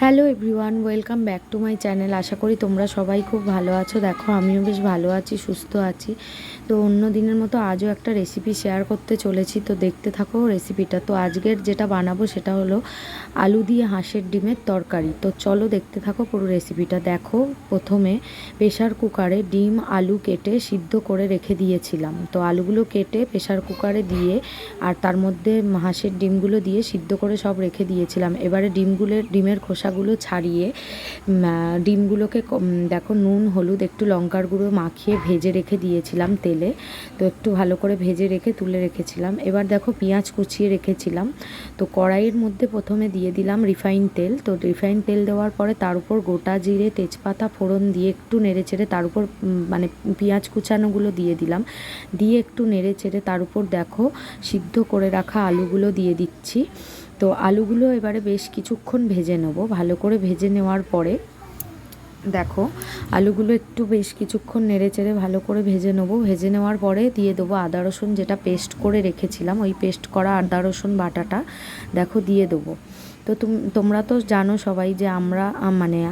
Hello everyone, welcome back to my channel. আশা করি তোমরা সবাই খুব ভালো আছো। দেখো আমিও বেশ ভালো আছি, সুস্থ আছি। তো অন্য দিনের মতো আজও একটা রেসিপি শেয়ার করতে চলেছি, তো দেখতে থাকো রেসিপিটা। তো আজকের যেটা বানাবো সেটা হলো আলু দিয়ে হাঁসের ডিমের তরকারি। তো চলো দেখতে থাকো পুরো রেসিপিটা। দেখো প্রথমে প্রেশার কুকারে ডিম আলু কেটে সিদ্ধ করে রেখে দিয়েছিলাম। তো আলুগুলো কেটে প্রেশার কুকারে দিয়ে আর তার মধ্যে হাঁসের ডিমগুলো দিয়ে সিদ্ধ করে সব রেখে দিয়েছিলাম। এবারে ডিমের খোসাগুলো ছাড়িয়ে ডিমগুলোকে দেখো নুন হলুদ একটু লঙ্কার গুঁড়ো মাখিয়ে ভেজে রেখে দিয়েছিলাম তেলে। তো একটু ভালো করে ভেজে রেখে তুলে রেখেছিলাম। এবার দেখো পেঁয়াজ কুচিয়ে রেখেছিলাম। তো কড়াইয়ের মধ্যে প্রথমে দিয়ে দিলাম রিফাইন তেল। তো রিফাইন তেল দেওয়ার পরে তার উপর গোটা জিরে তেজপাতা ফোড়ন দিয়ে একটু নেড়ে চেড়ে তার উপর মানে পেঁয়াজ কুচানোগুলো দিয়ে দিলাম। দিয়ে একটু নেড়ে চেড়ে তার উপর দেখো সিদ্ধ করে রাখা আলুগুলো দিয়ে দিচ্ছি। তো আলুগুলো এবারে বেশ কিছুক্ষণ ভেজে নেব। ভালো করে ভেজে নেওয়ার পরে দেখো আলুগুলো একটু বেশ কিছুক্ষণ নেড়ে চেড়ে ভালো করে ভেজে নেব। ভেজে নেওয়ার পরে দিয়ে দেবো আদা রসুন, যেটা পেস্ট করে রেখেছিলাম, ওই পেস্ট করা আদা রসুন বাটাটা দেখো দিয়ে দেবো। তো তোমরা তো জানো সবাই যে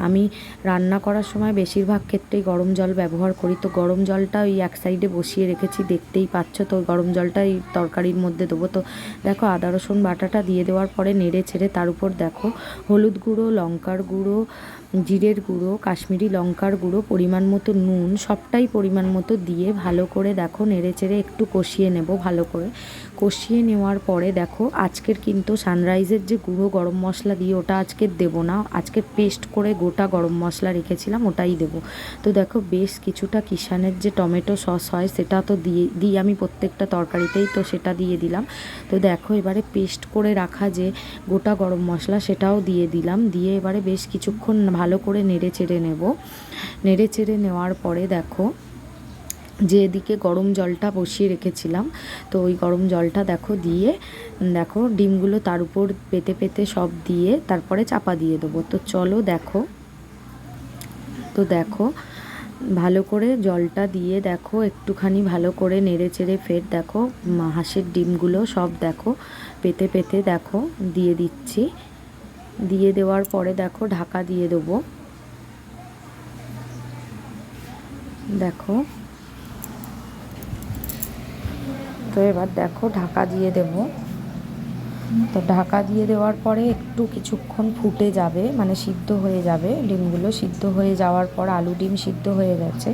আমি রান্না করার সময় বেশিরভাগ ক্ষেত্রেই গরম জল ব্যবহার করি। তো গরম জলটা ওই এক সাইডে বসিয়ে রেখেছি, দেখতেই পাচ্ছ। তো গরম জলটা এই তরকারির মধ্যে দেবো। তো দেখো আদা রসুন বাটাটা দিয়ে দেওয়ার পরে নেড়ে ছেড়ে তার উপর দেখো হলুদ গুঁড়ো, লঙ্কার গুঁড়ো, জিরের গুঁড়ো, কাশ্মীরি লঙ্কার গুঁড়ো, পরিমাণ মতো নুন, সবটাই পরিমাণ মতো দিয়ে ভালো করে দেখো নেড়ে চেড়ে একটু কষিয়ে নেব। ভালো করে কষিয়ে নেওয়ার পরে দেখো আজকের কিন্তু সানরাইজের যে গুঁড়ো গরম মশলা দিয়ে ওটা আজকে দেবো না, আজকে পেস্ট করে গোটা গরম মশলা রেখেছিলাম ওটাই দেবো। তো দেখো বেশ কিছুটা কিষানের যে টমেটো সস হয় সেটা তো দিই আমি প্রত্যেকটা তরকারিতেই, তো সেটা দিয়ে দিলাম। তো দেখো এবারে পেস্ট করে রাখা যে গোটা গরম মশলা সেটাও দিয়ে দিলাম। দিয়ে এবারে বেশ কিছুক্ষণ ভালো করে নেড়ে চেড়ে নেব। নেড়ে চেড়ে নেওয়ার পরে দেখো যে এদিকে গরম জলটা বসিয়ে রেখেছিলাম, তো ওই গরম জলটা দেখো দিয়ে দেখো ডিমগুলো তার উপর পেতে পেতে সব দিয়ে তারপরে চাপা দিয়ে দেবো। তো চলো দেখো। তো দেখো ভালো করে জলটা দিয়ে দেখো একটুখানি ভালো করে নেড়ে চেড়ে ফের দেখো হাঁসের ডিমগুলো সব দেখো পেতে পেতে দেখো দিয়ে দিচ্ছি। দিয়ে দেওয়ার পরে দেখো ঢাকা দিয়ে দেবো। দেখো তো এবার দেখো ঢাকা দিয়ে দেব। তো ঢাকা দিয়ে দেওয়ার পরে একটু কিছুক্ষণ ফুটে যাবে, মানে সিদ্ধ হয়ে যাবে। ডিমগুলো সিদ্ধ হয়ে যাওয়ার পর আলু ডিম সিদ্ধ হয়ে গেছে।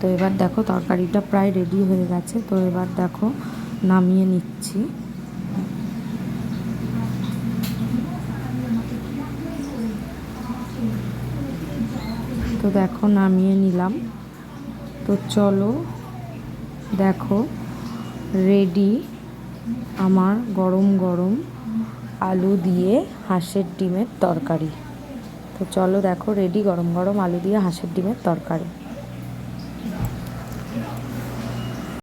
তো এবার দেখো তরকারিটা প্রায় রেডি হয়ে গেছে। তো এবার দেখো নামিয়ে নিচ্ছি। তো দেখো নামিয়ে নিলাম। তো চলো দেখো রেডি আমার গরম গরম আলু দিয়ে হাঁসের ডিমের তরকারি। তো চলো দেখো রেডি গরম গরম আলু দিয়ে হাঁসের ডিমের তরকারি।